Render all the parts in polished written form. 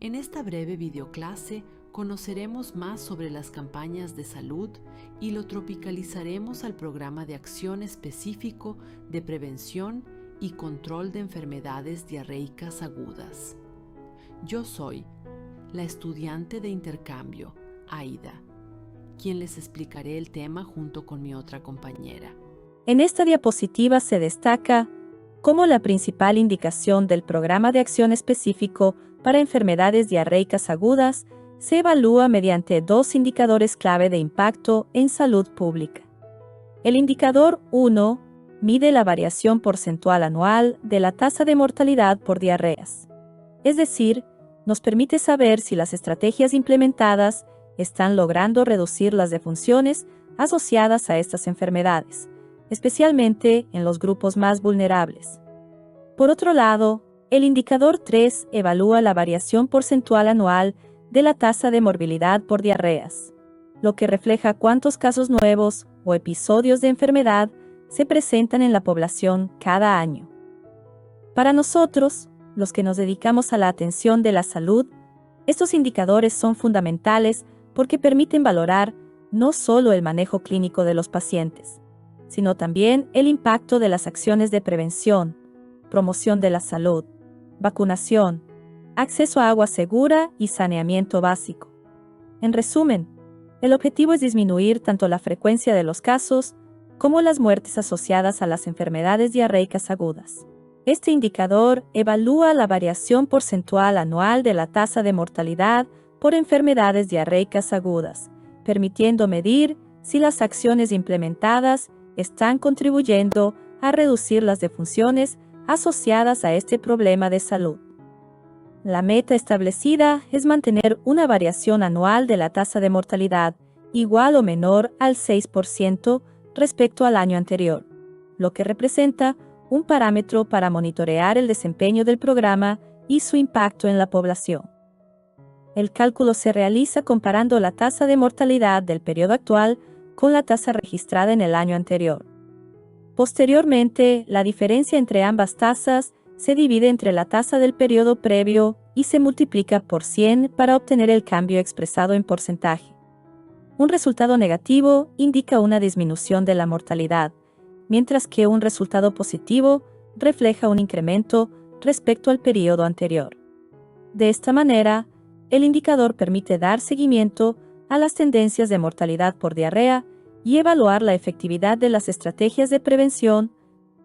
En esta breve videoclase conoceremos más sobre las campañas de salud y lo tropicalizaremos al programa de acción específico de prevención y control de enfermedades diarreicas agudas. Yo soy la estudiante de intercambio, Aida, quien les explicaré el tema junto con mi otra compañera. En esta diapositiva se destaca cómo la principal indicación del programa de acción específico para enfermedades diarreicas agudas se evalúa mediante dos indicadores clave de impacto en salud pública. El indicador 1 mide la variación porcentual anual de la tasa de mortalidad por diarreas. Es decir, nos permite saber si las estrategias implementadas están logrando reducir las defunciones asociadas a estas enfermedades, especialmente en los grupos más vulnerables. Por otro lado, el indicador 3 evalúa la variación porcentual anual de la tasa de morbilidad por diarreas, lo que refleja cuántos casos nuevos o episodios de enfermedad se presentan en la población cada año. Para nosotros, los que nos dedicamos a la atención de la salud, estos indicadores son fundamentales porque permiten valorar no solo el manejo clínico de los pacientes, sino también el impacto de las acciones de prevención, promoción de la salud, vacunación, acceso a agua segura y saneamiento básico. En resumen, el objetivo es disminuir tanto la frecuencia de los casos como las muertes asociadas a las enfermedades diarreicas agudas. Este indicador evalúa la variación porcentual anual de la tasa de mortalidad por enfermedades diarreicas agudas, permitiendo medir si las acciones implementadas están contribuyendo a reducir las defunciones asociadas a este problema de salud. La meta establecida es mantener una variación anual de la tasa de mortalidad igual o menor al 6% respecto al año anterior, lo que representa un parámetro para monitorear el desempeño del programa y su impacto en la población. El cálculo se realiza comparando la tasa de mortalidad del periodo actual con la tasa registrada en el año anterior. Posteriormente, la diferencia entre ambas tasas se divide entre la tasa del periodo previo y se multiplica por 100 para obtener el cambio expresado en porcentaje. Un resultado negativo indica una disminución de la mortalidad, mientras que un resultado positivo refleja un incremento respecto al periodo anterior. De esta manera, el indicador permite dar seguimiento a las tendencias de mortalidad por diarrea y evaluar la efectividad de las estrategias de prevención,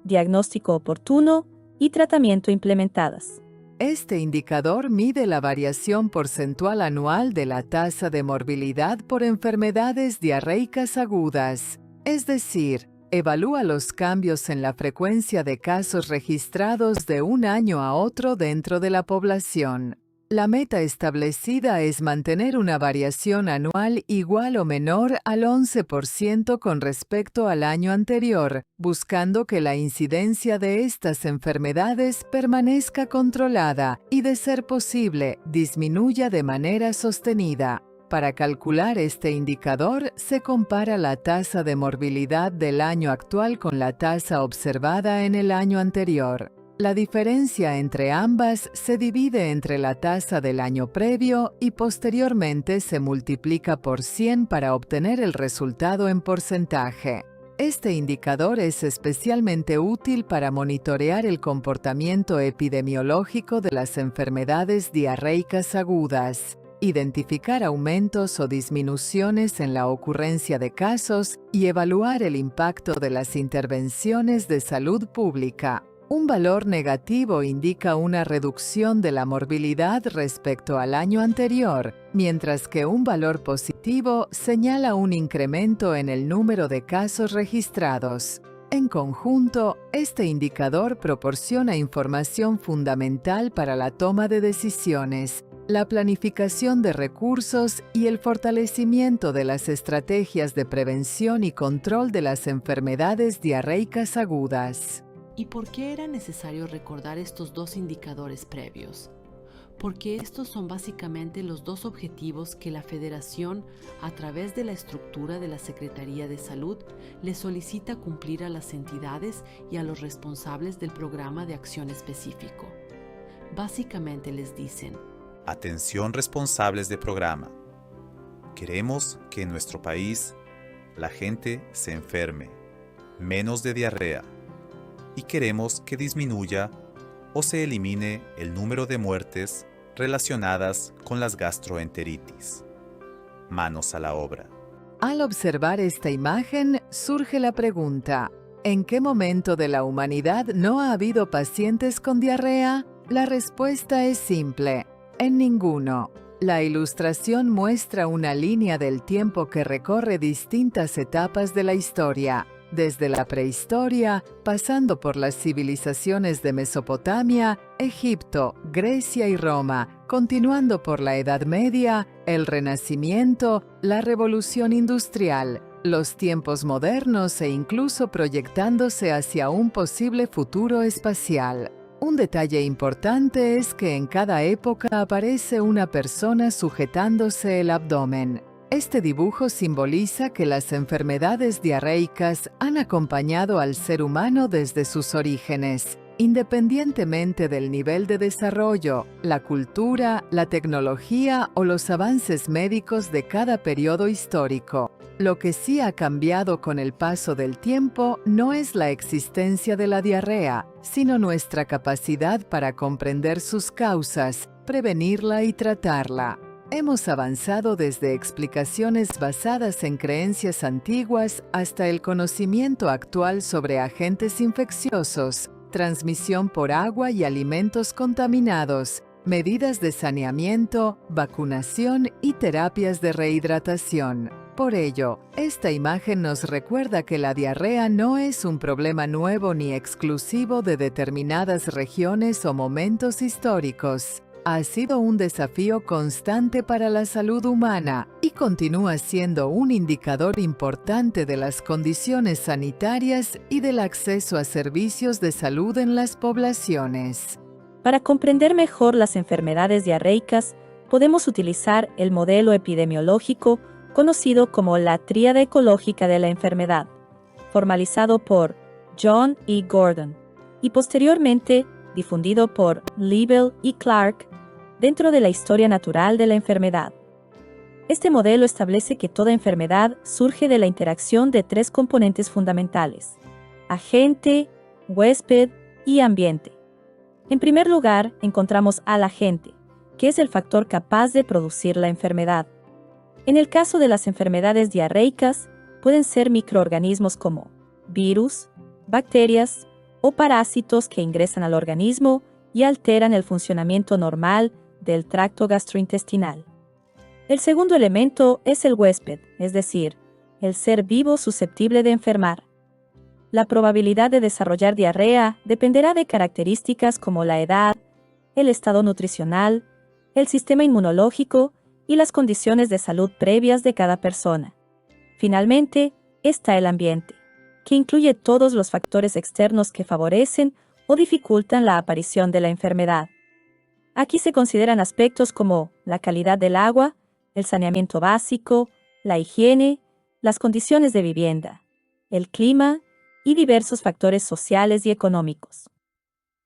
diagnóstico oportuno y tratamiento implementadas. Este indicador mide la variación porcentual anual de la tasa de morbilidad por enfermedades diarreicas agudas, es decir, evalúa los cambios en la frecuencia de casos registrados de un año a otro dentro de la población. La meta establecida es mantener una variación anual igual o menor al 11% con respecto al año anterior, buscando que la incidencia de estas enfermedades permanezca controlada y, de ser posible, disminuya de manera sostenida. Para calcular este indicador, se compara la tasa de morbilidad del año actual con la tasa observada en el año anterior. La diferencia entre ambas se divide entre la tasa del año previo y posteriormente se multiplica por 100 para obtener el resultado en porcentaje. Este indicador es especialmente útil para monitorear el comportamiento epidemiológico de las enfermedades diarreicas agudas, identificar aumentos o disminuciones en la ocurrencia de casos y evaluar el impacto de las intervenciones de salud pública. Un valor negativo indica una reducción de la morbilidad respecto al año anterior, mientras que un valor positivo señala un incremento en el número de casos registrados. En conjunto, este indicador proporciona información fundamental para la toma de decisiones, la planificación de recursos y el fortalecimiento de las estrategias de prevención y control de las enfermedades diarreicas agudas. ¿Y por qué era necesario recordar estos dos indicadores previos? Porque estos son básicamente los dos objetivos que la Federación, a través de la estructura de la Secretaría de Salud, le solicita cumplir a las entidades y a los responsables del programa de acción específico. Básicamente les dicen: Atención responsables de programa. Queremos que en nuestro país la gente se enferme, menos de diarrea, y queremos que disminuya o se elimine el número de muertes relacionadas con las gastroenteritis. Manos a la obra. Al observar esta imagen, surge la pregunta: ¿en qué momento de la humanidad no ha habido pacientes con diarrea? La respuesta es simple: en ninguno. La ilustración muestra una línea del tiempo que recorre distintas etapas de la historia, desde la prehistoria, pasando por las civilizaciones de Mesopotamia, Egipto, Grecia y Roma, continuando por la Edad Media, el Renacimiento, la Revolución Industrial, los tiempos modernos e incluso proyectándose hacia un posible futuro espacial. Un detalle importante es que en cada época aparece una persona sujetándose el abdomen. Este dibujo simboliza que las enfermedades diarreicas han acompañado al ser humano desde sus orígenes, independientemente del nivel de desarrollo, la cultura, la tecnología o los avances médicos de cada periodo histórico. Lo que sí ha cambiado con el paso del tiempo no es la existencia de la diarrea, sino nuestra capacidad para comprender sus causas, prevenirla y tratarla. Hemos avanzado desde explicaciones basadas en creencias antiguas hasta el conocimiento actual sobre agentes infecciosos, transmisión por agua y alimentos contaminados, medidas de saneamiento, vacunación y terapias de rehidratación. Por ello, esta imagen nos recuerda que la diarrea no es un problema nuevo ni exclusivo de determinadas regiones o momentos históricos. Ha sido un desafío constante para la salud humana y continúa siendo un indicador importante de las condiciones sanitarias y del acceso a servicios de salud en las poblaciones. Para comprender mejor las enfermedades diarreicas, podemos utilizar el modelo epidemiológico conocido como la tríada ecológica de la enfermedad, formalizado por John E. Gordon y posteriormente difundido por Liebel y Clark dentro de la historia natural de la enfermedad. Este modelo establece que toda enfermedad surge de la interacción de tres componentes fundamentales: agente, huésped y ambiente. En primer lugar, encontramos al agente, que es el factor capaz de producir la enfermedad. En el caso de las enfermedades diarreicas, pueden ser microorganismos como virus, bacterias o parásitos que ingresan al organismo y alteran el funcionamiento normal del tracto gastrointestinal. El segundo elemento es el huésped, es decir, el ser vivo susceptible de enfermar. La probabilidad de desarrollar diarrea dependerá de características como la edad, el estado nutricional, el sistema inmunológico y las condiciones de salud previas de cada persona. Finalmente, está el ambiente, que incluye todos los factores externos que favorecen o dificultan la aparición de la enfermedad. Aquí se consideran aspectos como la calidad del agua, el saneamiento básico, la higiene, las condiciones de vivienda, el clima y diversos factores sociales y económicos.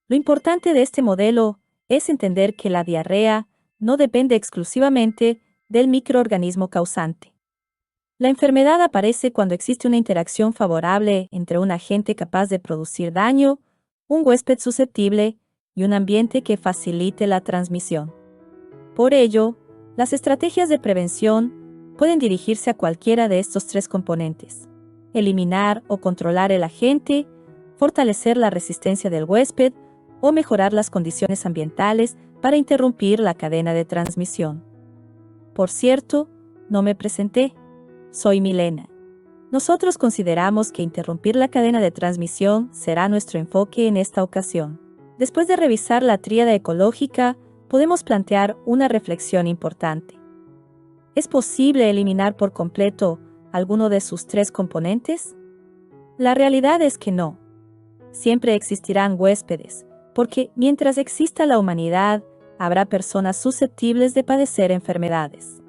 Lo importante de este modelo es entender que la diarrea no depende exclusivamente del microorganismo causante. La enfermedad aparece cuando existe una interacción favorable entre un agente capaz de producir daño, un huésped susceptible y un ambiente que facilite la transmisión. Por ello, las estrategias de prevención pueden dirigirse a cualquiera de estos tres componentes: eliminar o controlar el agente, fortalecer la resistencia del huésped o mejorar las condiciones ambientales para interrumpir la cadena de transmisión. Por cierto, no me presenté. Soy Milena. Nosotros consideramos que interrumpir la cadena de transmisión será nuestro enfoque en esta ocasión. Después de revisar la tríada ecológica, podemos plantear una reflexión importante. ¿Es posible eliminar por completo alguno de sus tres componentes? La realidad es que no. Siempre existirán huéspedes, porque mientras exista la humanidad, habrá personas susceptibles de padecer enfermedades.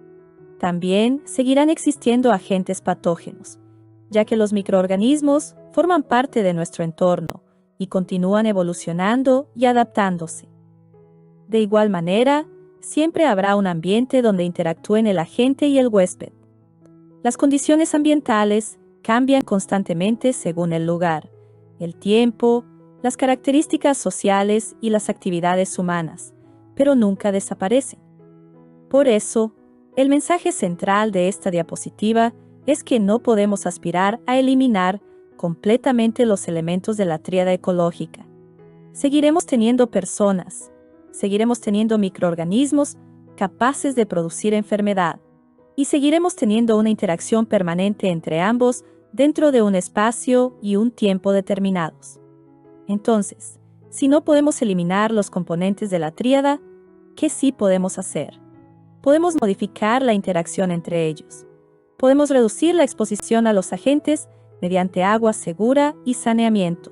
También seguirán existiendo agentes patógenos, ya que los microorganismos forman parte de nuestro entorno y continúan evolucionando y adaptándose. De igual manera, siempre habrá un ambiente donde interactúen el agente y el huésped. Las condiciones ambientales cambian constantemente según el lugar, el tiempo, las características sociales y las actividades humanas, pero nunca desaparecen. Por eso, el mensaje central de esta diapositiva es que no podemos aspirar a eliminar completamente los elementos de la tríada ecológica. Seguiremos teniendo personas, seguiremos teniendo microorganismos capaces de producir enfermedad, y seguiremos teniendo una interacción permanente entre ambos dentro de un espacio y un tiempo determinados. Entonces, si no podemos eliminar los componentes de la tríada, ¿qué sí podemos hacer? Podemos modificar la interacción entre ellos. Podemos reducir la exposición a los agentes mediante agua segura y saneamiento,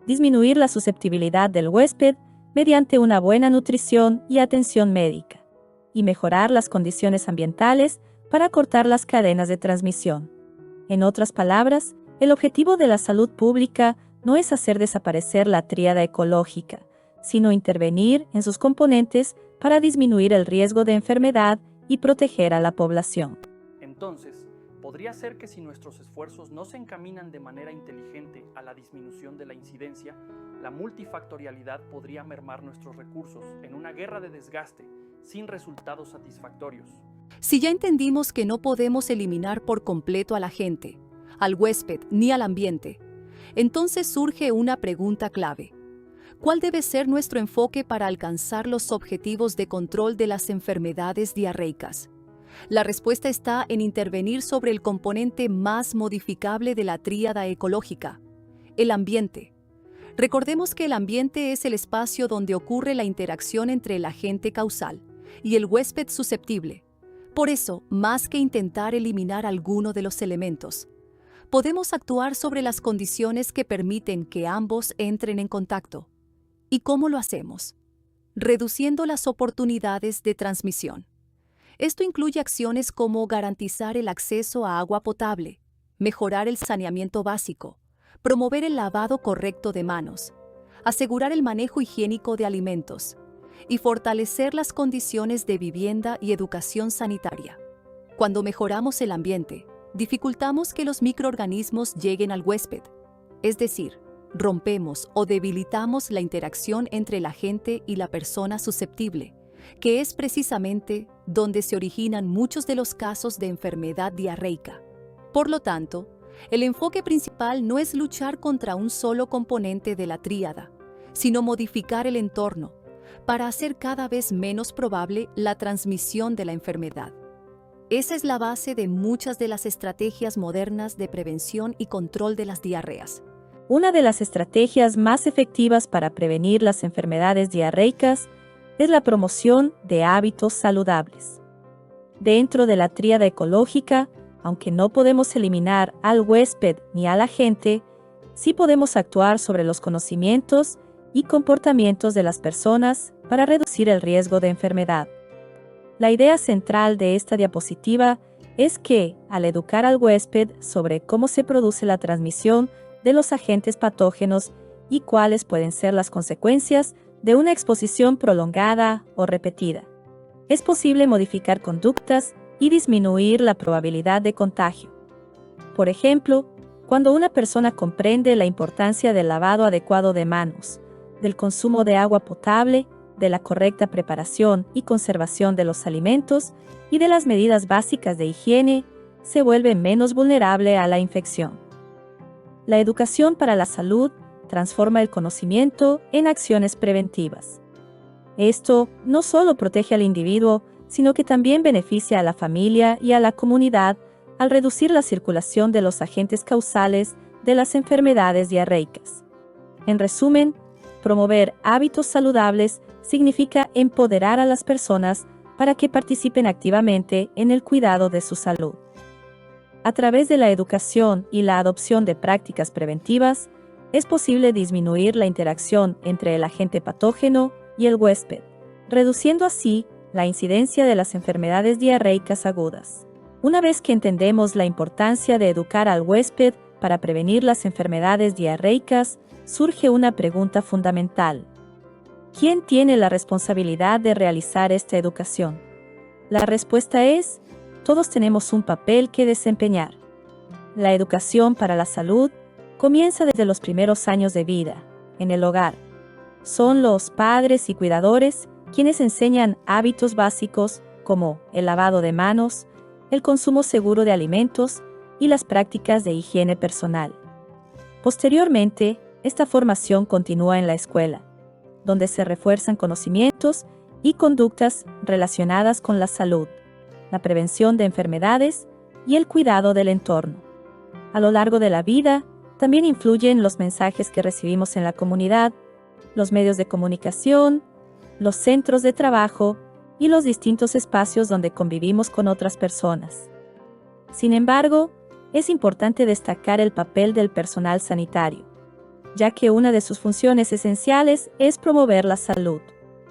disminuir la susceptibilidad del huésped mediante una buena nutrición y atención médica, y mejorar las condiciones ambientales para cortar las cadenas de transmisión. En otras palabras, el objetivo de la salud pública no es hacer desaparecer la tríada ecológica, sino intervenir en sus componentes para disminuir el riesgo de enfermedad y proteger a la población. Entonces, podría ser que si nuestros esfuerzos no se encaminan de manera inteligente a la disminución de la incidencia, la multifactorialidad podría mermar nuestros recursos en una guerra de desgaste, sin resultados satisfactorios. Si ya entendimos que no podemos eliminar por completo a la gente, al huésped ni al ambiente, entonces surge una pregunta clave. ¿Cuál debe ser nuestro enfoque para alcanzar los objetivos de control de las enfermedades diarreicas? La respuesta está en intervenir sobre el componente más modificable de la tríada ecológica, el ambiente. Recordemos que el ambiente es el espacio donde ocurre la interacción entre el agente causal y el huésped susceptible. Por eso, más que intentar eliminar alguno de los elementos, podemos actuar sobre las condiciones que permiten que ambos entren en contacto. ¿Y cómo lo hacemos? Reduciendo las oportunidades de transmisión. Esto incluye acciones como garantizar el acceso a agua potable, mejorar el saneamiento básico, promover el lavado correcto de manos, asegurar el manejo higiénico de alimentos y fortalecer las condiciones de vivienda y educación sanitaria. Cuando mejoramos el ambiente, dificultamos que los microorganismos lleguen al huésped, es decir, rompemos o debilitamos la interacción entre el agente y la persona susceptible, que es precisamente donde se originan muchos de los casos de enfermedad diarreica. Por lo tanto, el enfoque principal no es luchar contra un solo componente de la tríada, sino modificar el entorno para hacer cada vez menos probable la transmisión de la enfermedad. Esa es la base de muchas de las estrategias modernas de prevención y control de las diarreas. Una de las estrategias más efectivas para prevenir las enfermedades diarreicas es la promoción de hábitos saludables. Dentro de la tríada ecológica, aunque no podemos eliminar al huésped ni al agente, sí podemos actuar sobre los conocimientos y comportamientos de las personas para reducir el riesgo de enfermedad. La idea central de esta diapositiva es que, al educar al huésped sobre cómo se produce la transmisión de los agentes patógenos y cuáles pueden ser las consecuencias de una exposición prolongada o repetida, es posible modificar conductas y disminuir la probabilidad de contagio. Por ejemplo, cuando una persona comprende la importancia del lavado adecuado de manos, del consumo de agua potable, de la correcta preparación y conservación de los alimentos y de las medidas básicas de higiene, se vuelve menos vulnerable a la infección. La educación para la salud transforma el conocimiento en acciones preventivas. Esto no solo protege al individuo, sino que también beneficia a la familia y a la comunidad al reducir la circulación de los agentes causales de las enfermedades diarreicas. En resumen, promover hábitos saludables significa empoderar a las personas para que participen activamente en el cuidado de su salud. A través de la educación y la adopción de prácticas preventivas, es posible disminuir la interacción entre el agente patógeno y el huésped, reduciendo así la incidencia de las enfermedades diarreicas agudas. Una vez que entendemos la importancia de educar al huésped para prevenir las enfermedades diarreicas, surge una pregunta fundamental. ¿Quién tiene la responsabilidad de realizar esta educación? La respuesta es, todos tenemos un papel que desempeñar. La educación para la salud comienza desde los primeros años de vida, en el hogar. Son los padres y cuidadores quienes enseñan hábitos básicos como el lavado de manos, el consumo seguro de alimentos y las prácticas de higiene personal. Posteriormente, esta formación continúa en la escuela, donde se refuerzan conocimientos y conductas relacionadas con la salud, la prevención de enfermedades y el cuidado del entorno. A lo largo de la vida, también influyen los mensajes que recibimos en la comunidad, los medios de comunicación, los centros de trabajo y los distintos espacios donde convivimos con otras personas. Sin embargo, es importante destacar el papel del personal sanitario, ya que una de sus funciones esenciales es promover la salud,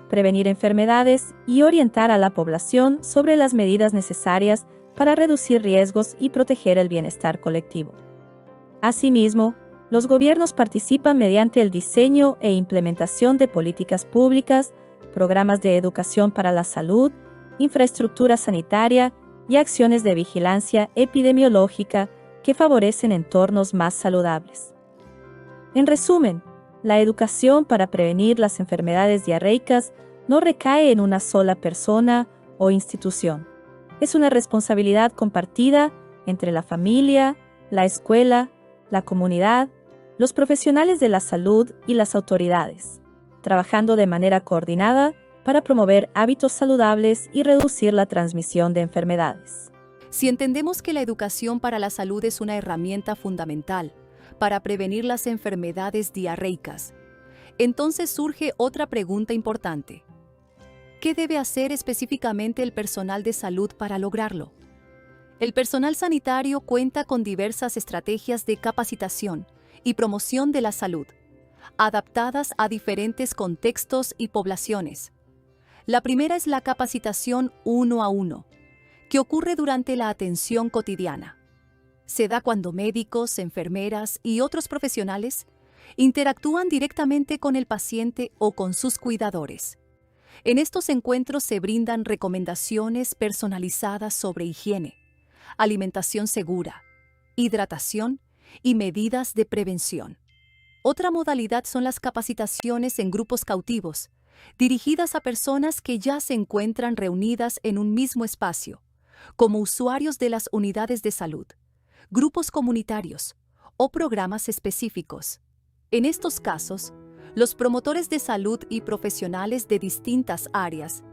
prevenir enfermedades y orientar a la población sobre las medidas necesarias para reducir riesgos y proteger el bienestar colectivo. Asimismo, los gobiernos participan mediante el diseño e implementación de políticas públicas, programas de educación para la salud, infraestructura sanitaria y acciones de vigilancia epidemiológica que favorecen entornos más saludables. En resumen, la educación para prevenir las enfermedades diarreicas no recae en una sola persona o institución. Es una responsabilidad compartida entre la familia, la escuela, la comunidad, los profesionales de la salud y las autoridades, trabajando de manera coordinada para promover hábitos saludables y reducir la transmisión de enfermedades. Si entendemos que la educación para la salud es una herramienta fundamental para prevenir las enfermedades diarreicas, entonces surge otra pregunta importante. ¿Qué debe hacer específicamente el personal de salud para lograrlo? El personal sanitario cuenta con diversas estrategias de capacitación y promoción de la salud, adaptadas a diferentes contextos y poblaciones. La primera es la capacitación 1 a 1, que ocurre durante la atención cotidiana. Se da cuando médicos, enfermeras y otros profesionales interactúan directamente con el paciente o con sus cuidadores. En estos encuentros se brindan recomendaciones personalizadas sobre higiene, alimentación segura, hidratación y medidas de prevención. Otra modalidad son las capacitaciones en grupos cautivos, dirigidas a personas que ya se encuentran reunidas en un mismo espacio, como usuarios de las unidades de salud, grupos comunitarios o programas específicos. En estos casos, los promotores de salud y profesionales de distintas áreas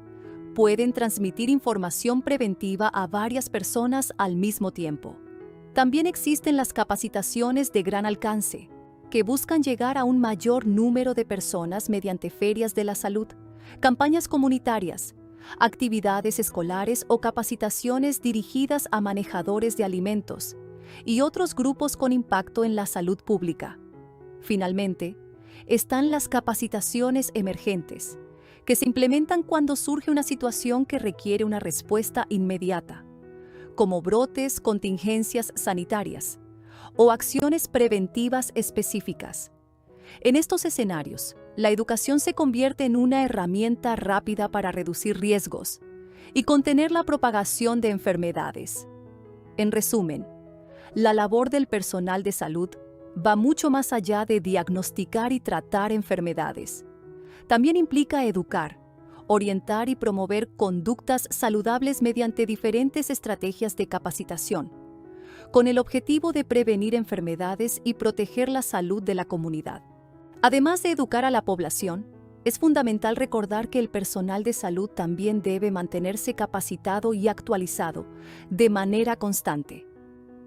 pueden transmitir información preventiva a varias personas al mismo tiempo. También existen las capacitaciones de gran alcance, que buscan llegar a un mayor número de personas mediante ferias de la salud, campañas comunitarias, actividades escolares o capacitaciones dirigidas a manejadores de alimentos y otros grupos con impacto en la salud pública. Finalmente, están las capacitaciones emergentes, que se implementan cuando surge una situación que requiere una respuesta inmediata, como brotes, contingencias sanitarias o acciones preventivas específicas. En estos escenarios, la educación se convierte en una herramienta rápida para reducir riesgos y contener la propagación de enfermedades. En resumen, la labor del personal de salud va mucho más allá de diagnosticar y tratar enfermedades. También implica educar, orientar y promover conductas saludables mediante diferentes estrategias de capacitación, con el objetivo de prevenir enfermedades y proteger la salud de la comunidad. Además de educar a la población, es fundamental recordar que el personal de salud también debe mantenerse capacitado y actualizado de manera constante.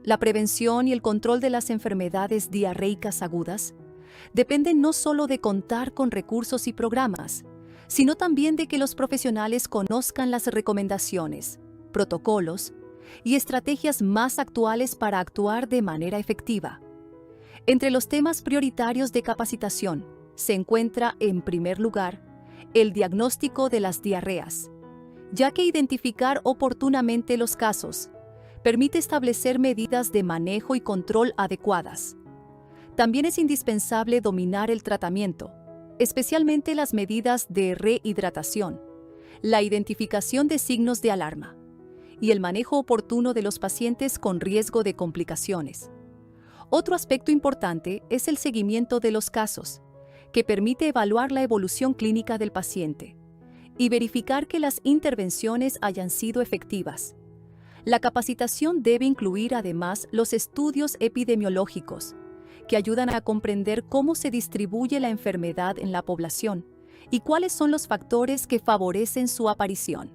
La prevención y el control de las enfermedades diarreicas agudas dependen no solo de contar con recursos y programas, sino también de que los profesionales conozcan las recomendaciones, protocolos y estrategias más actuales para actuar de manera efectiva. Entre los temas prioritarios de capacitación se encuentra, en primer lugar, el diagnóstico de las diarreas, ya que identificar oportunamente los casos permite establecer medidas de manejo y control adecuadas. También es indispensable dominar el tratamiento, especialmente las medidas de rehidratación, la identificación de signos de alarma y el manejo oportuno de los pacientes con riesgo de complicaciones. Otro aspecto importante es el seguimiento de los casos, que permite evaluar la evolución clínica del paciente y verificar que las intervenciones hayan sido efectivas. La capacitación debe incluir además los estudios epidemiológicos, que ayudan a comprender cómo se distribuye la enfermedad en la población y cuáles son los factores que favorecen su aparición.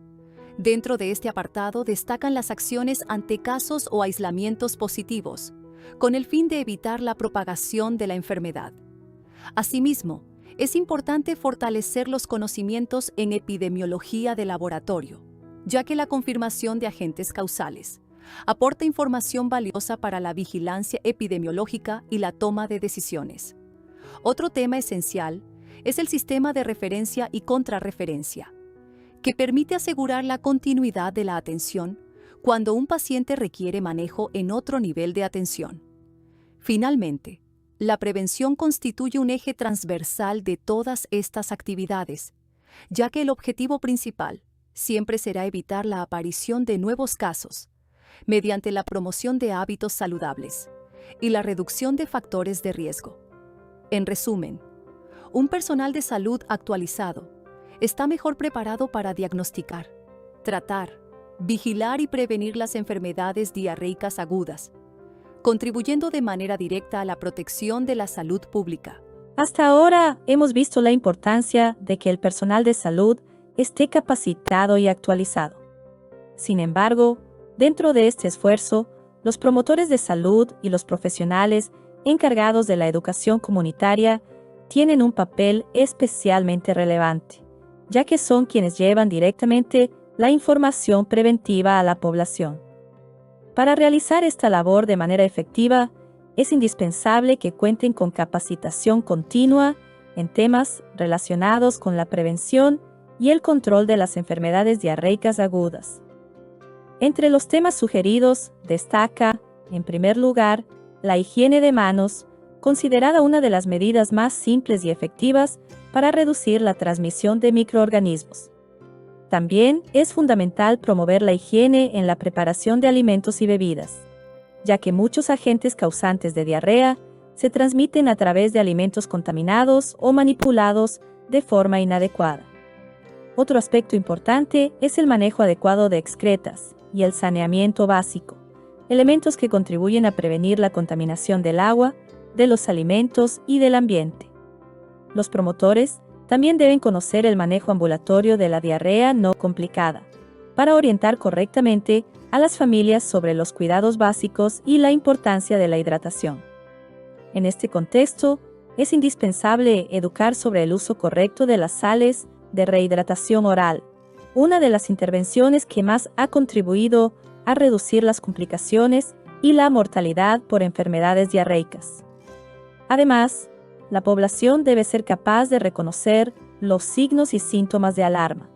Dentro de este apartado destacan las acciones ante casos o aislamientos positivos, con el fin de evitar la propagación de la enfermedad. Asimismo, es importante fortalecer los conocimientos en epidemiología de laboratorio, ya que la confirmación de agentes causales aporta información valiosa para la vigilancia epidemiológica y la toma de decisiones. Otro tema esencial es el sistema de referencia y contrarreferencia, que permite asegurar la continuidad de la atención cuando un paciente requiere manejo en otro nivel de atención. Finalmente, la prevención constituye un eje transversal de todas estas actividades, ya que el objetivo principal siempre será evitar la aparición de nuevos casos, mediante la promoción de hábitos saludables y la reducción de factores de riesgo. En resumen, un personal de salud actualizado está mejor preparado para diagnosticar, tratar, vigilar y prevenir las enfermedades diarreicas agudas, contribuyendo de manera directa a la protección de la salud pública. Hasta ahora hemos visto la importancia de que el personal de salud esté capacitado y actualizado. Sin embargo, dentro de este esfuerzo, los promotores de salud y los profesionales encargados de la educación comunitaria tienen un papel especialmente relevante, ya que son quienes llevan directamente la información preventiva a la población. Para realizar esta labor de manera efectiva, es indispensable que cuenten con capacitación continua en temas relacionados con la prevención y el control de las enfermedades diarreicas agudas. Entre los temas sugeridos destaca, en primer lugar, la higiene de manos, considerada una de las medidas más simples y efectivas para reducir la transmisión de microorganismos. También es fundamental promover la higiene en la preparación de alimentos y bebidas, ya que muchos agentes causantes de diarrea se transmiten a través de alimentos contaminados o manipulados de forma inadecuada. Otro aspecto importante es el manejo adecuado de excretas y el saneamiento básico, elementos que contribuyen a prevenir la contaminación del agua, de los alimentos y del ambiente. Los promotores también deben conocer el manejo ambulatorio de la diarrea no complicada, para orientar correctamente a las familias sobre los cuidados básicos y la importancia de la hidratación. En este contexto, es indispensable educar sobre el uso correcto de las sales de rehidratación oral, una de las intervenciones que más ha contribuido a reducir las complicaciones y la mortalidad por enfermedades diarreicas. Además, la población debe ser capaz de reconocer los signos y síntomas de alarma,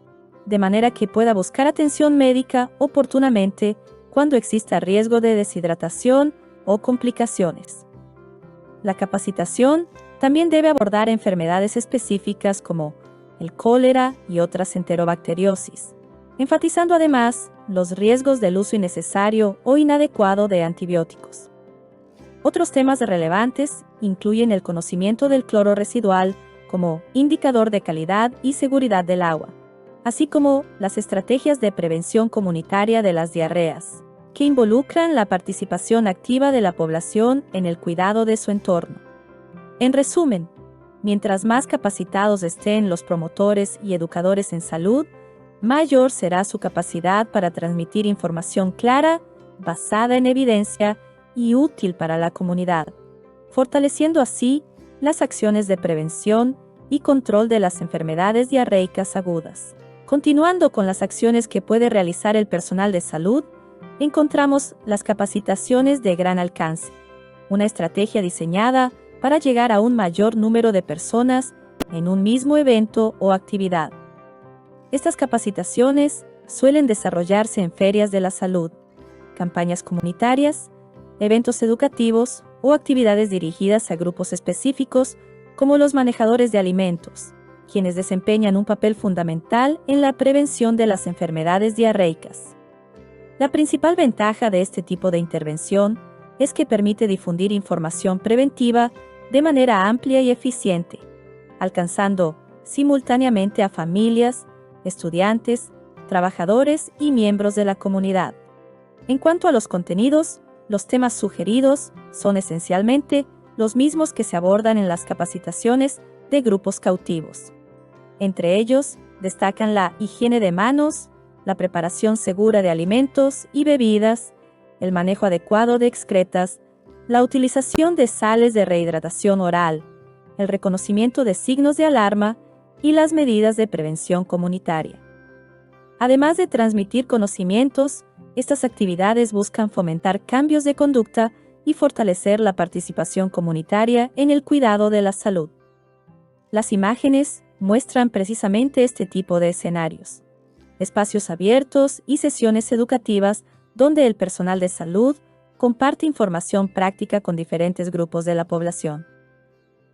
de manera que pueda buscar atención médica oportunamente cuando exista riesgo de deshidratación o complicaciones. La capacitación también debe abordar enfermedades específicas como el cólera y otras enterobacteriosis, enfatizando además los riesgos del uso innecesario o inadecuado de antibióticos. Otros temas relevantes incluyen el conocimiento del cloro residual como indicador de calidad y seguridad del agua, así como las estrategias de prevención comunitaria de las diarreas, que involucran la participación activa de la población en el cuidado de su entorno. En resumen, mientras más capacitados estén los promotores y educadores en salud, mayor será su capacidad para transmitir información clara, basada en evidencia y útil para la comunidad, fortaleciendo así las acciones de prevención y control de las enfermedades diarreicas agudas. Continuando con las acciones que puede realizar el personal de salud, encontramos las capacitaciones de gran alcance, una estrategia diseñada para llegar a un mayor número de personas en un mismo evento o actividad. Estas capacitaciones suelen desarrollarse en ferias de la salud, campañas comunitarias, eventos educativos o actividades dirigidas a grupos específicos como los manejadores de alimentos, quienes desempeñan un papel fundamental en la prevención de las enfermedades diarreicas. La principal ventaja de este tipo de intervención es que permite difundir información preventiva de manera amplia y eficiente, alcanzando simultáneamente a familias, estudiantes, trabajadores y miembros de la comunidad. En cuanto a los contenidos, los temas sugeridos son esencialmente los mismos que se abordan en las capacitaciones de grupos cautivos. Entre ellos, destacan la higiene de manos, la preparación segura de alimentos y bebidas, el manejo adecuado de excretas, la utilización de sales de rehidratación oral, el reconocimiento de signos de alarma y las medidas de prevención comunitaria. Además de transmitir conocimientos, estas actividades buscan fomentar cambios de conducta y fortalecer la participación comunitaria en el cuidado de la salud. Las imágenes muestran precisamente este tipo de escenarios: espacios abiertos y sesiones educativas donde el personal de salud comparte información práctica con diferentes grupos de la población.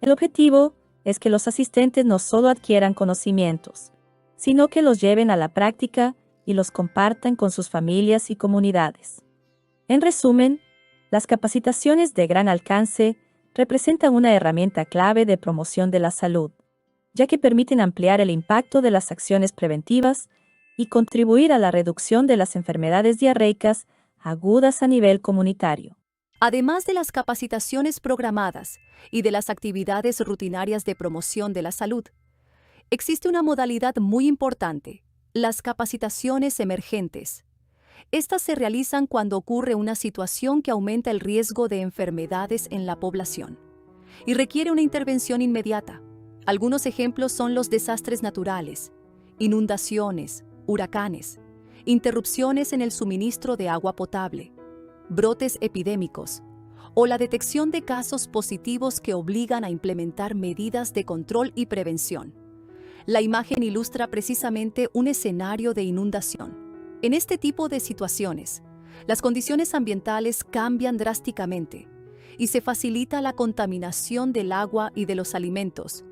El objetivo es que los asistentes no solo adquieran conocimientos, sino que los lleven a la práctica y los compartan con sus familias y comunidades. En resumen, las capacitaciones de gran alcance representan una herramienta clave de promoción de la salud, ya que permiten ampliar el impacto de las acciones preventivas y contribuir a la reducción de las enfermedades diarreicas agudas a nivel comunitario. Además de las capacitaciones programadas y de las actividades rutinarias de promoción de la salud, existe una modalidad muy importante: las capacitaciones emergentes. Estas se realizan cuando ocurre una situación que aumenta el riesgo de enfermedades en la población y requiere una intervención inmediata. Algunos ejemplos son los desastres naturales, inundaciones, huracanes, interrupciones en el suministro de agua potable, brotes epidémicos o la detección de casos positivos que obligan a implementar medidas de control y prevención. La imagen ilustra precisamente un escenario de inundación. En este tipo de situaciones, las condiciones ambientales cambian drásticamente y se facilita la contaminación del agua y de los alimentos,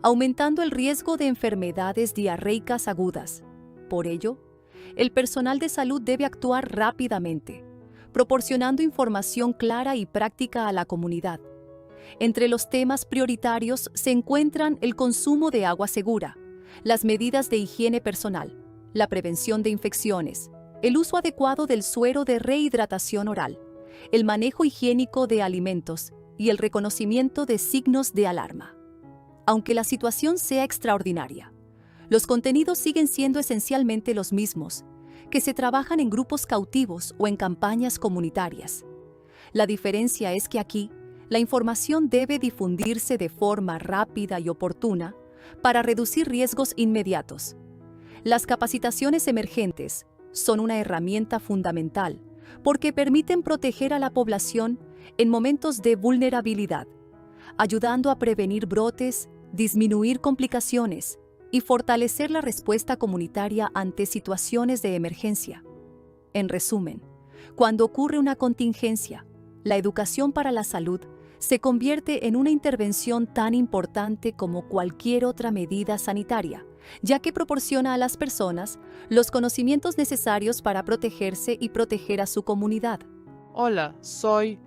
aumentando el riesgo de enfermedades diarreicas agudas. Por ello, el personal de salud debe actuar rápidamente, proporcionando información clara y práctica a la comunidad. Entre los temas prioritarios se encuentran el consumo de agua segura, las medidas de higiene personal, la prevención de infecciones, el uso adecuado del suero de rehidratación oral, el manejo higiénico de alimentos y el reconocimiento de signos de alarma. Aunque la situación sea extraordinaria, los contenidos siguen siendo esencialmente los mismos, que se trabajan en grupos cautivos o en campañas comunitarias. La diferencia es que aquí, la información debe difundirse de forma rápida y oportuna para reducir riesgos inmediatos. Las capacitaciones emergentes son una herramienta fundamental porque permiten proteger a la población en momentos de vulnerabilidad, ayudando a prevenir brotes, disminuir complicaciones y fortalecer la respuesta comunitaria ante situaciones de emergencia. En resumen, cuando ocurre una contingencia, la educación para la salud se convierte en una intervención tan importante como cualquier otra medida sanitaria, ya que proporciona a las personas los conocimientos necesarios para protegerse y proteger a su comunidad. Hola, soy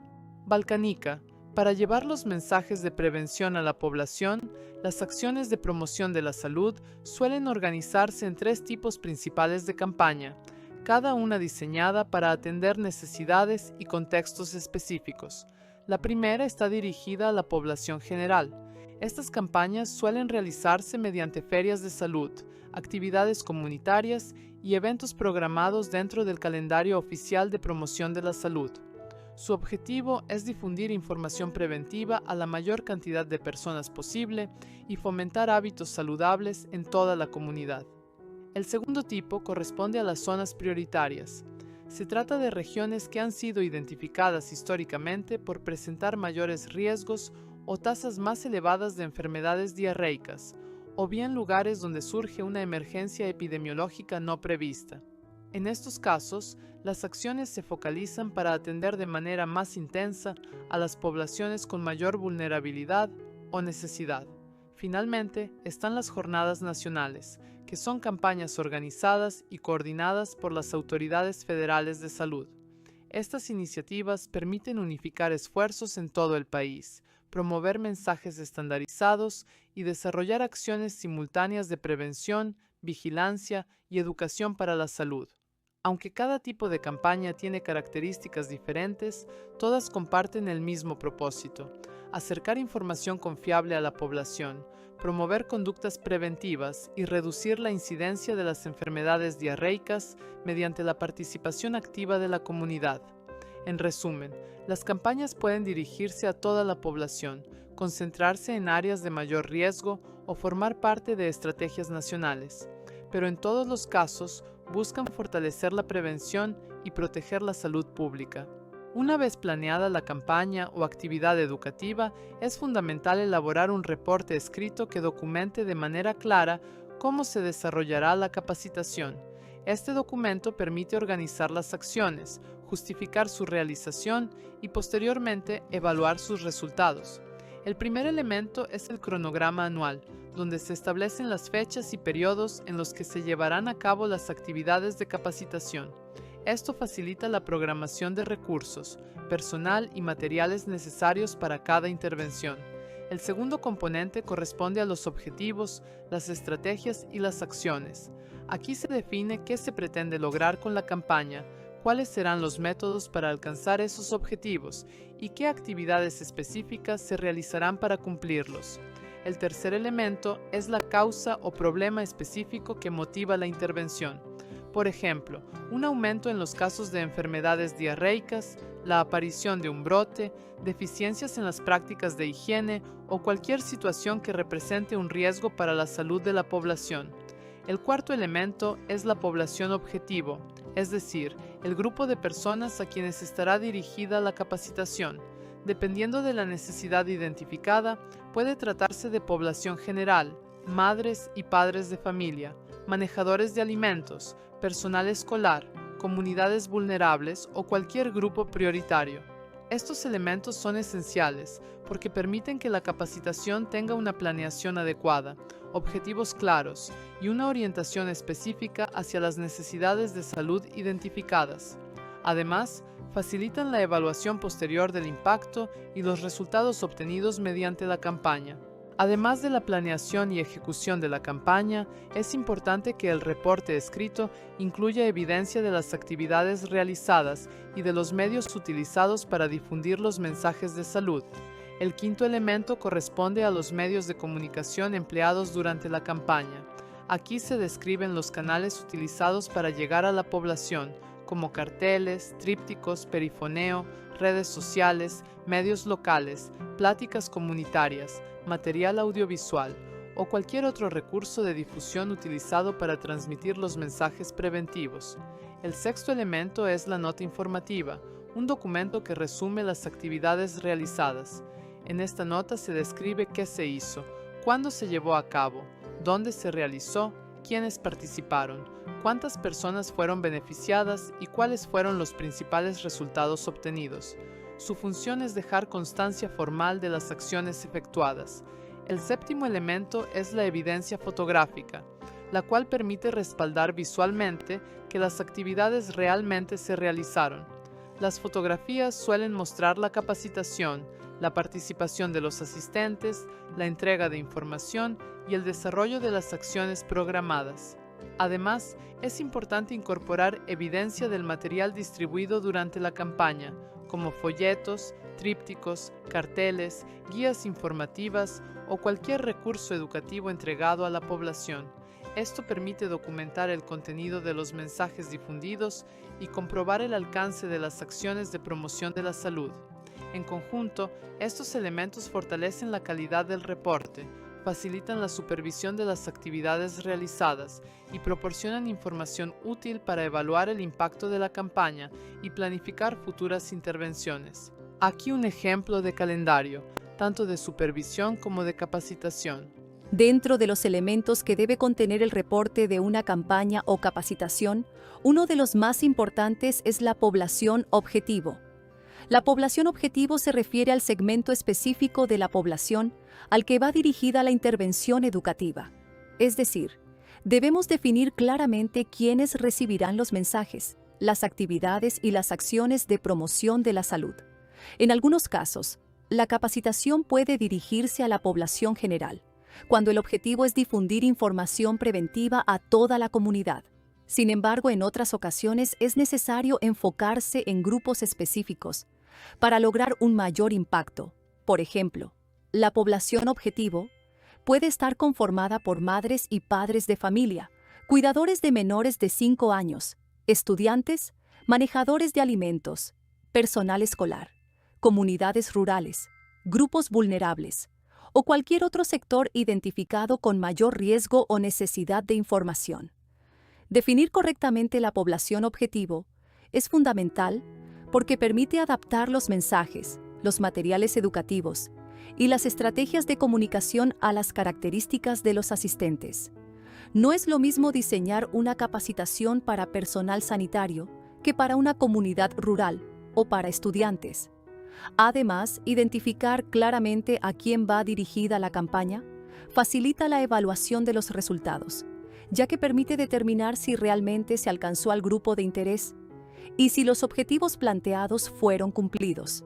Balcanica. Para llevar los mensajes de prevención a la población, las acciones de promoción de la salud suelen organizarse en 3 tipos principales de campaña, cada una diseñada para atender necesidades y contextos específicos. La primera está dirigida a la población general. Estas campañas suelen realizarse mediante ferias de salud, actividades comunitarias y eventos programados dentro del calendario oficial de promoción de la salud. Su objetivo es difundir información preventiva a la mayor cantidad de personas posible y fomentar hábitos saludables en toda la comunidad. El segundo tipo corresponde a las zonas prioritarias. Se trata de regiones que han sido identificadas históricamente por presentar mayores riesgos o tasas más elevadas de enfermedades diarreicas, o bien lugares donde surge una emergencia epidemiológica no prevista. En estos casos, las acciones se focalizan para atender de manera más intensa a las poblaciones con mayor vulnerabilidad o necesidad. Finalmente, están las jornadas nacionales, que son campañas organizadas y coordinadas por las autoridades federales de salud. Estas iniciativas permiten unificar esfuerzos en todo el país, promover mensajes estandarizados y desarrollar acciones simultáneas de prevención, vigilancia y educación para la salud. Aunque cada tipo de campaña tiene características diferentes, todas comparten el mismo propósito: acercar información confiable a la población, promover conductas preventivas y reducir la incidencia de las enfermedades diarreicas mediante la participación activa de la comunidad. En resumen, las campañas pueden dirigirse a toda la población, concentrarse en áreas de mayor riesgo o formar parte de estrategias nacionales, pero en todos los casos buscan fortalecer la prevención y proteger la salud pública. Una vez planeada la campaña o actividad educativa, es fundamental elaborar un reporte escrito que documente de manera clara cómo se desarrollará la capacitación. Este documento permite organizar las acciones, justificar su realización y posteriormente evaluar sus resultados. El primer elemento es el cronograma anual, donde se establecen las fechas y periodos en los que se llevarán a cabo las actividades de capacitación. Esto facilita la programación de recursos, personal y materiales necesarios para cada intervención. El segundo componente corresponde a los objetivos, las estrategias y las acciones. Aquí se define qué se pretende lograr con la campaña, cuáles serán los métodos para alcanzar esos objetivos y qué actividades específicas se realizarán para cumplirlos. El tercer elemento es la causa o problema específico que motiva la intervención. Por ejemplo, un aumento en los casos de enfermedades diarreicas, la aparición de un brote, deficiencias en las prácticas de higiene o cualquier situación que represente un riesgo para la salud de la población. El cuarto elemento es la población objetivo, es decir, el grupo de personas a quienes estará dirigida la capacitación. Dependiendo de la necesidad identificada, puede tratarse de población general, madres y padres de familia, manejadores de alimentos, personal escolar, comunidades vulnerables o cualquier grupo prioritario. Estos elementos son esenciales porque permiten que la capacitación tenga una planeación adecuada, objetivos claros y una orientación específica hacia las necesidades de salud identificadas. Además, facilitan la evaluación posterior del impacto y los resultados obtenidos mediante la campaña. Además de la planeación y ejecución de la campaña, es importante que el reporte escrito incluya evidencia de las actividades realizadas y de los medios utilizados para difundir los mensajes de salud. El quinto elemento corresponde a los medios de comunicación empleados durante la campaña. Aquí se describen los canales utilizados para llegar a la población, como carteles, trípticos, perifoneo, redes sociales, medios locales, pláticas comunitarias, material audiovisual o cualquier otro recurso de difusión utilizado para transmitir los mensajes preventivos. El sexto elemento es la nota informativa, un documento que resume las actividades realizadas. En esta nota se describe qué se hizo, cuándo se llevó a cabo, dónde se realizó, quiénes participaron, cuántas personas fueron beneficiadas y cuáles fueron los principales resultados obtenidos. Su función es dejar constancia formal de las acciones efectuadas. El séptimo elemento es la evidencia fotográfica, la cual permite respaldar visualmente que las actividades realmente se realizaron. Las fotografías suelen mostrar la capacitación, la participación de los asistentes, la entrega de información y el desarrollo de las acciones programadas. Además, es importante incorporar evidencia del material distribuido durante la campaña, como folletos, trípticos, carteles, guías informativas o cualquier recurso educativo entregado a la población. Esto permite documentar el contenido de los mensajes difundidos y comprobar el alcance de las acciones de promoción de la salud. En conjunto, estos elementos fortalecen la calidad del reporte, facilitan la supervisión de las actividades realizadas y proporcionan información útil para evaluar el impacto de la campaña y planificar futuras intervenciones. Aquí un ejemplo de calendario, tanto de supervisión como de capacitación. Dentro de los elementos que debe contener el reporte de una campaña o capacitación, uno de los más importantes es la población objetivo. La población objetivo se refiere al segmento específico de la población al que va dirigida la intervención educativa. Es decir, debemos definir claramente quiénes recibirán los mensajes, las actividades y las acciones de promoción de la salud. En algunos casos, la capacitación puede dirigirse a la población general, cuando el objetivo es difundir información preventiva a toda la comunidad. Sin embargo, en otras ocasiones es necesario enfocarse en grupos específicos para lograr un mayor impacto. Por ejemplo, la población objetivo puede estar conformada por madres y padres de familia, cuidadores de menores de 5 años, estudiantes, manejadores de alimentos, personal escolar, comunidades rurales, grupos vulnerables o cualquier otro sector identificado con mayor riesgo o necesidad de información. Definir correctamente la población objetivo es fundamental porque permite adaptar los mensajes, los materiales educativos y las estrategias de comunicación a las características de los asistentes. No es lo mismo diseñar una capacitación para personal sanitario que para una comunidad rural o para estudiantes. Además, identificar claramente a quién va dirigida la campaña facilita la evaluación de los resultados, ya que permite determinar si realmente se alcanzó al grupo de interés y si los objetivos planteados fueron cumplidos.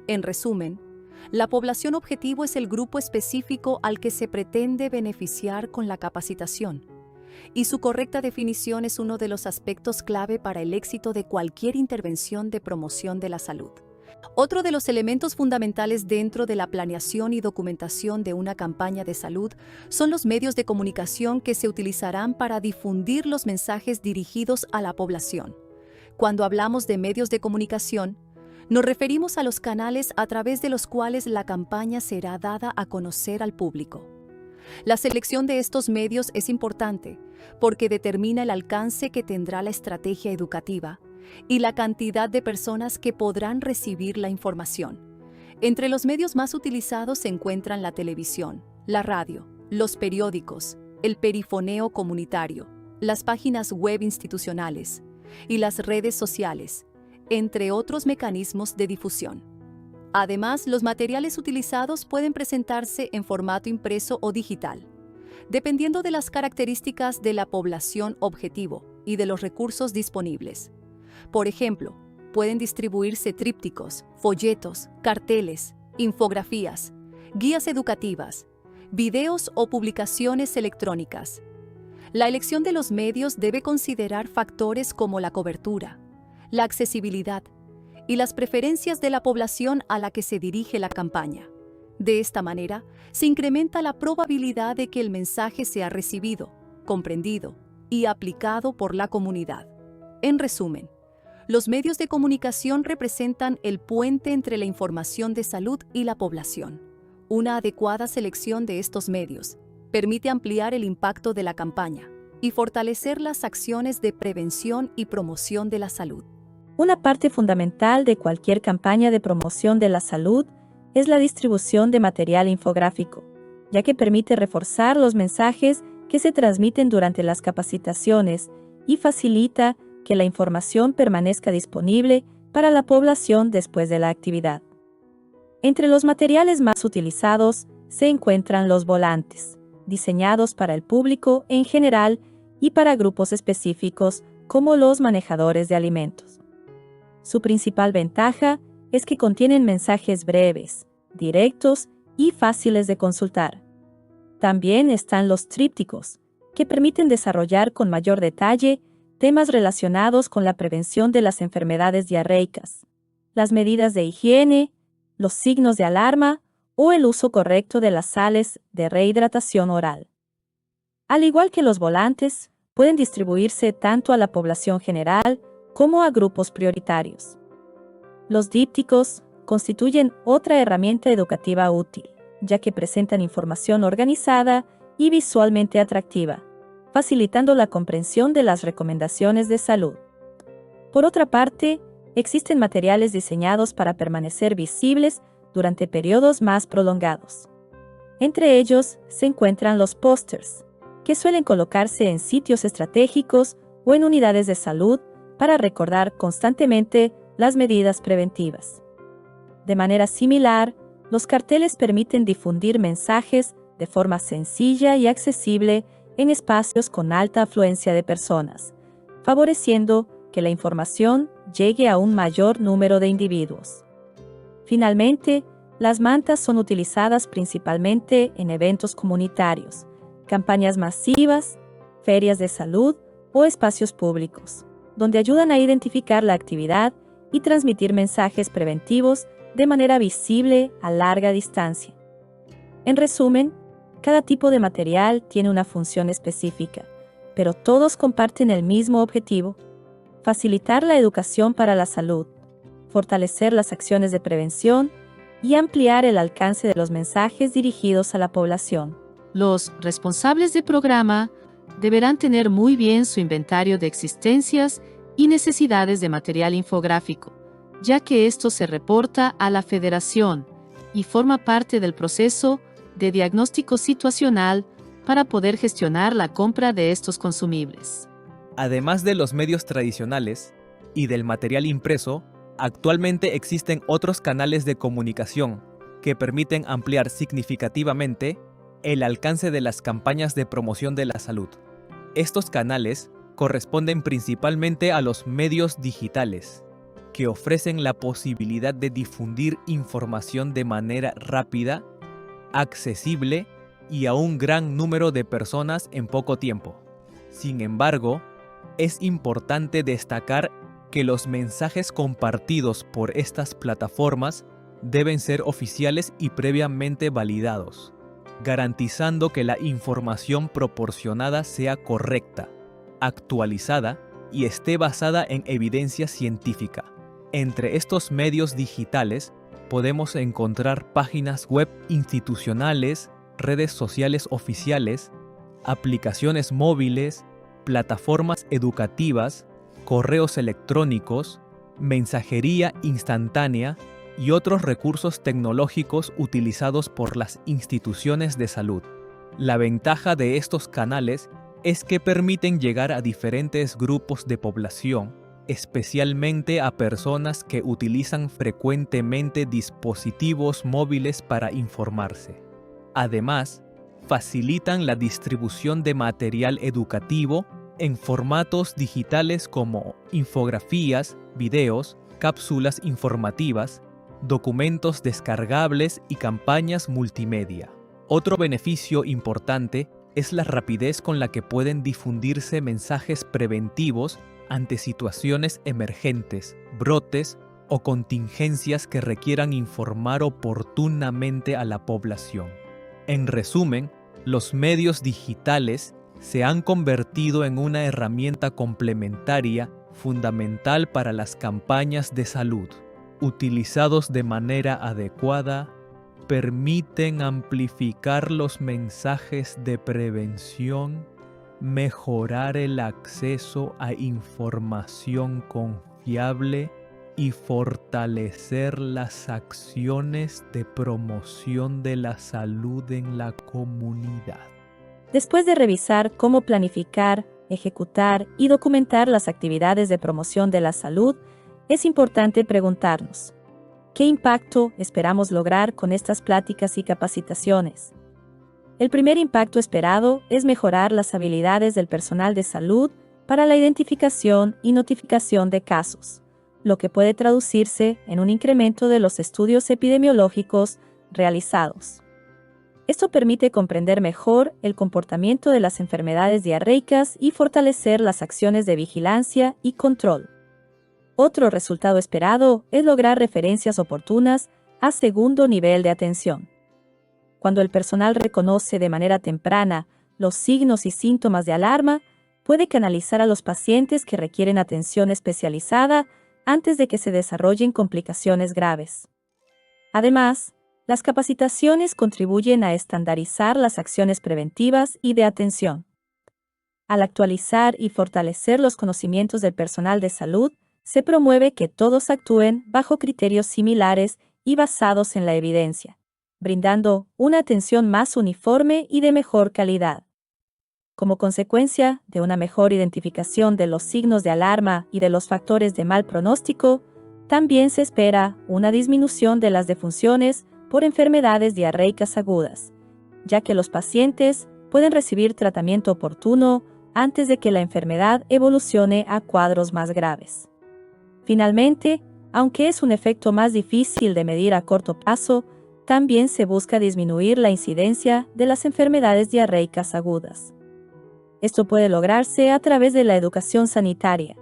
En resumen, la población objetivo es el grupo específico al que se pretende beneficiar con la capacitación, y su correcta definición es uno de los aspectos clave para el éxito de cualquier intervención de promoción de la salud. Otro de los elementos fundamentales dentro de la planeación y documentación de una campaña de salud son los medios de comunicación que se utilizarán para difundir los mensajes dirigidos a la población. Cuando hablamos de medios de comunicación, nos referimos a los canales a través de los cuales la campaña será dada a conocer al público. La selección de estos medios es importante porque determina el alcance que tendrá la estrategia educativa y la cantidad de personas que podrán recibir la información. Entre los medios más utilizados se encuentran la televisión, la radio, los periódicos, el perifoneo comunitario, las páginas web institucionales y las redes sociales, entre otros mecanismos de difusión. Además, los materiales utilizados pueden presentarse en formato impreso o digital, dependiendo de las características de la población objetivo y de los recursos disponibles. Por ejemplo, pueden distribuirse trípticos, folletos, carteles, infografías, guías educativas, videos o publicaciones electrónicas. La elección de los medios debe considerar factores como la cobertura, la accesibilidad y las preferencias de la población a la que se dirige la campaña. De esta manera, se incrementa la probabilidad de que el mensaje sea recibido, comprendido y aplicado por la comunidad. En resumen, los medios de comunicación representan el puente entre la información de salud y la población. Una adecuada selección de estos medios permite ampliar el impacto de la campaña y fortalecer las acciones de prevención y promoción de la salud. Una parte fundamental de cualquier campaña de promoción de la salud es la distribución de material infográfico, ya que permite reforzar los mensajes que se transmiten durante las capacitaciones y facilita que la información permanezca disponible para la población después de la actividad. Entre los materiales más utilizados se encuentran los volantes, diseñados para el público en general y para grupos específicos como los manejadores de alimentos. Su principal ventaja es que contienen mensajes breves, directos y fáciles de consultar. También están los trípticos, que permiten desarrollar con mayor detalle temas relacionados con la prevención de las enfermedades diarreicas, las medidas de higiene, los signos de alarma o el uso correcto de las sales de rehidratación oral. Al igual que los volantes, pueden distribuirse tanto a la población general como a grupos prioritarios. Los dípticos constituyen otra herramienta educativa útil, ya que presentan información organizada y visualmente atractiva, facilitando la comprensión de las recomendaciones de salud. Por otra parte, existen materiales diseñados para permanecer visibles durante periodos más prolongados. Entre ellos se encuentran los pósters, que suelen colocarse en sitios estratégicos o en unidades de salud para recordar constantemente las medidas preventivas. De manera similar, los carteles permiten difundir mensajes de forma sencilla y accesible en espacios con alta afluencia de personas, favoreciendo que la información llegue a un mayor número de individuos. Finalmente, las mantas son utilizadas principalmente en eventos comunitarios, campañas masivas, ferias de salud o espacios públicos, donde ayudan a identificar la actividad y transmitir mensajes preventivos de manera visible a larga distancia. En resumen, cada tipo de material tiene una función específica, pero todos comparten el mismo objetivo: facilitar la educación para la salud, fortalecer las acciones de prevención y ampliar el alcance de los mensajes dirigidos a la población. Los responsables de programa deberán tener muy bien su inventario de existencias y necesidades de material infográfico, ya que esto se reporta a la Federación y forma parte del proceso de diagnóstico situacional para poder gestionar la compra de estos consumibles. Además de los medios tradicionales y del material impreso, actualmente existen otros canales de comunicación que permiten ampliar significativamente el alcance de las campañas de promoción de la salud. Estos canales corresponden principalmente a los medios digitales, que ofrecen la posibilidad de difundir información de manera rápida, accesible y a un gran número de personas en poco tiempo. Sin embargo, es importante destacar que los mensajes compartidos por estas plataformas deben ser oficiales y previamente validados, garantizando que la información proporcionada sea correcta, actualizada y esté basada en evidencia científica. Entre estos medios digitales podemos encontrar páginas web institucionales, redes sociales oficiales, aplicaciones móviles, plataformas educativas, correos electrónicos, mensajería instantánea y otros recursos tecnológicos utilizados por las instituciones de salud. La ventaja de estos canales es que permiten llegar a diferentes grupos de población, especialmente a personas que utilizan frecuentemente dispositivos móviles para informarse. Además, facilitan la distribución de material educativo en formatos digitales como infografías, videos, cápsulas informativas, documentos descargables y campañas multimedia. Otro beneficio importante es la rapidez con la que pueden difundirse mensajes preventivos ante situaciones emergentes, brotes o contingencias que requieran informar oportunamente a la población. En resumen, los medios digitales se han convertido en una herramienta complementaria fundamental para las campañas de salud. Utilizados de manera adecuada, permiten amplificar los mensajes de prevención, mejorar el acceso a información confiable y fortalecer las acciones de promoción de la salud en la comunidad. Después de revisar cómo planificar, ejecutar y documentar las actividades de promoción de la salud, es importante preguntarnos: ¿qué impacto esperamos lograr con estas pláticas y capacitaciones? El primer impacto esperado es mejorar las habilidades del personal de salud para la identificación y notificación de casos, lo que puede traducirse en un incremento de los estudios epidemiológicos realizados. Esto permite comprender mejor el comportamiento de las enfermedades diarreicas y fortalecer las acciones de vigilancia y control. Otro resultado esperado es lograr referencias oportunas a segundo nivel de atención. Cuando el personal reconoce de manera temprana los signos y síntomas de alarma, puede canalizar a los pacientes que requieren atención especializada antes de que se desarrollen complicaciones graves. Además, las capacitaciones contribuyen a estandarizar las acciones preventivas y de atención. Al actualizar y fortalecer los conocimientos del personal de salud, se promueve que todos actúen bajo criterios similares y basados en la evidencia, brindando una atención más uniforme y de mejor calidad. Como consecuencia de una mejor identificación de los signos de alarma y de los factores de mal pronóstico, También se espera una disminución de las defunciones por enfermedades diarreicas agudas, ya que los pacientes pueden recibir tratamiento oportuno antes de que la enfermedad evolucione a cuadros más graves. Finalmente, aunque es un efecto más difícil de medir a corto plazo, también se busca disminuir la incidencia de las enfermedades diarreicas agudas. Esto puede lograrse a través de la educación sanitaria,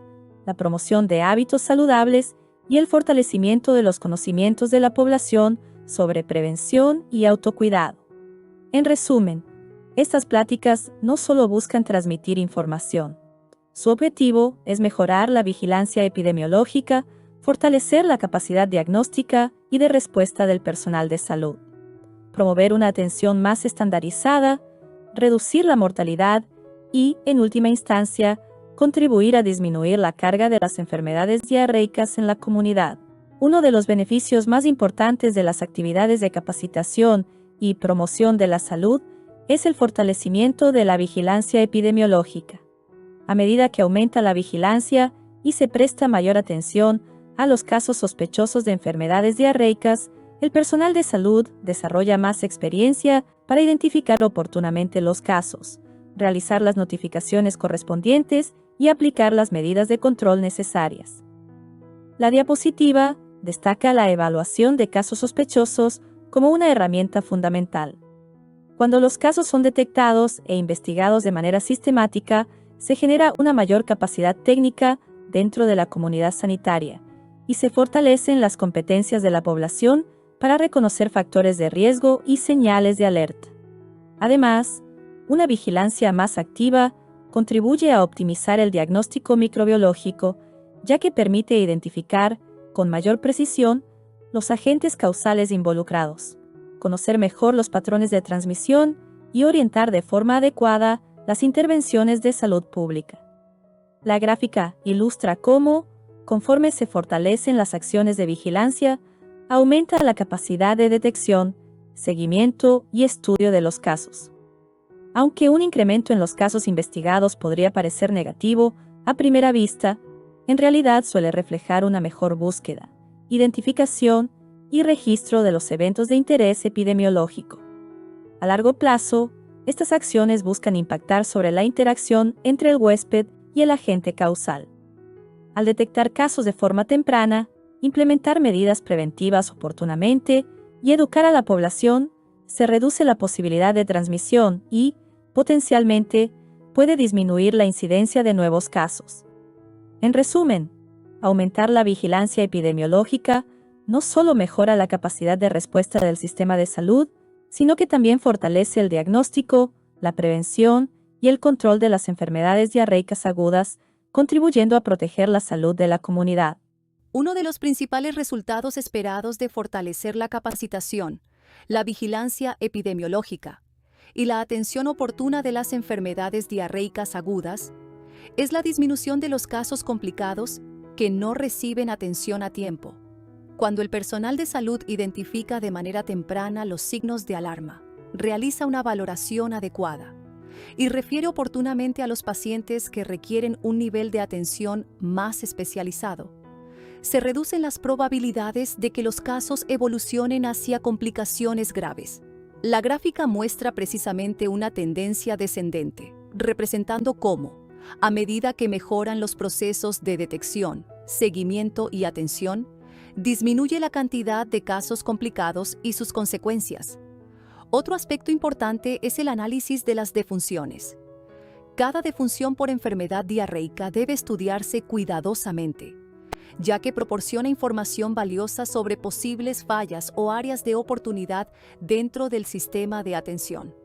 la promoción de hábitos saludables y el fortalecimiento de los conocimientos de la población sobre prevención y autocuidado. En resumen, estas pláticas no solo buscan transmitir información. Su objetivo es mejorar la vigilancia epidemiológica, fortalecer la capacidad diagnóstica y de respuesta del personal de salud, promover una atención más estandarizada, reducir la mortalidad y, en última instancia, contribuir a disminuir la carga de las enfermedades diarreicas en la comunidad. Uno de los beneficios más importantes de las actividades de capacitación y promoción de la salud es el fortalecimiento de la vigilancia epidemiológica. A medida que aumenta la vigilancia y se presta mayor atención a los casos sospechosos de enfermedades diarreicas, el personal de salud desarrolla más experiencia para identificar oportunamente los casos, realizar las notificaciones correspondientes y aplicar las medidas de control necesarias. La diapositiva destaca la evaluación de casos sospechosos como una herramienta fundamental. Cuando los casos son detectados e investigados de manera sistemática, se genera una mayor capacidad técnica dentro de la comunidad sanitaria y se fortalecen las competencias de la población para reconocer factores de riesgo y señales de alerta. Además, una vigilancia más activa contribuye a optimizar el diagnóstico microbiológico, ya que permite identificar con mayor precisión los agentes causales involucrados, conocer mejor los patrones de transmisión y orientar de forma adecuada las intervenciones de salud pública. La gráfica ilustra cómo, conforme se fortalecen las acciones de vigilancia, aumenta la capacidad de detección, seguimiento y estudio de los casos. Aunque un incremento en los casos investigados podría parecer negativo a primera vista, en realidad suele reflejar una mejor búsqueda, identificación y registro de los eventos de interés epidemiológico. A largo plazo, estas acciones buscan impactar sobre la interacción entre el huésped y el agente causal. Al detectar casos de forma temprana, implementar medidas preventivas oportunamente y educar a la población, se reduce la posibilidad de transmisión y, potencialmente, puede disminuir la incidencia de nuevos casos. En resumen, aumentar la vigilancia epidemiológica no solo mejora la capacidad de respuesta del sistema de salud, sino que también fortalece el diagnóstico, la prevención y el control de las enfermedades diarreicas agudas, contribuyendo a proteger la salud de la comunidad. Uno de los principales resultados esperados de fortalecer la capacitación, la vigilancia epidemiológica y la atención oportuna de las enfermedades diarreicas agudas es la disminución de los casos complicados que no reciben atención a tiempo. Cuando el personal de salud identifica de manera temprana los signos de alarma, realiza una valoración adecuada y refiere oportunamente a los pacientes que requieren un nivel de atención más especializado, se reducen las probabilidades de que los casos evolucionen hacia complicaciones graves. La gráfica muestra precisamente una tendencia descendente, representando cómo, a medida que mejoran los procesos de detección, seguimiento y atención, disminuye la cantidad de casos complicados y sus consecuencias. Otro aspecto importante es el análisis de las defunciones. Cada defunción por enfermedad diarreica debe estudiarse cuidadosamente, ya que proporciona información valiosa sobre posibles fallas o áreas de oportunidad dentro del sistema de atención.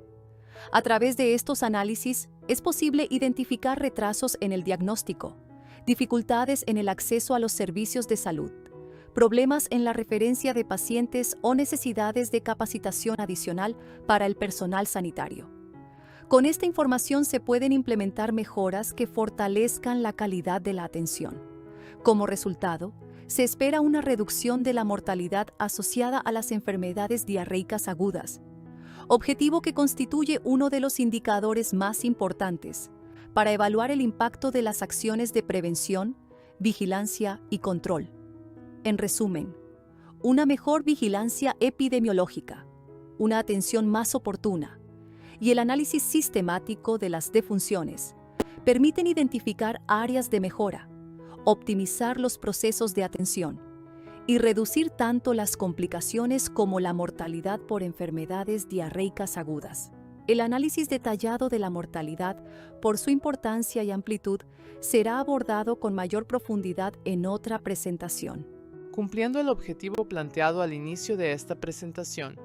A través de estos análisis, es posible identificar retrasos en el diagnóstico, dificultades en el acceso a los servicios de salud, problemas en la referencia de pacientes o necesidades de capacitación adicional para el personal sanitario. Con esta información se pueden implementar mejoras que fortalezcan la calidad de la atención. Como resultado, se espera una reducción de la mortalidad asociada a las enfermedades diarreicas agudas, objetivo que constituye uno de los indicadores más importantes para evaluar el impacto de las acciones de prevención, vigilancia y control. En resumen, una mejor vigilancia epidemiológica, una atención más oportuna y el análisis sistemático de las defunciones permiten identificar áreas de mejora, optimizar los procesos de atención y reducir tanto las complicaciones como la mortalidad por enfermedades diarreicas agudas. El análisis detallado de la mortalidad, por su importancia y amplitud, será abordado con mayor profundidad en otra presentación. Cumpliendo el objetivo planteado al inicio de esta presentación,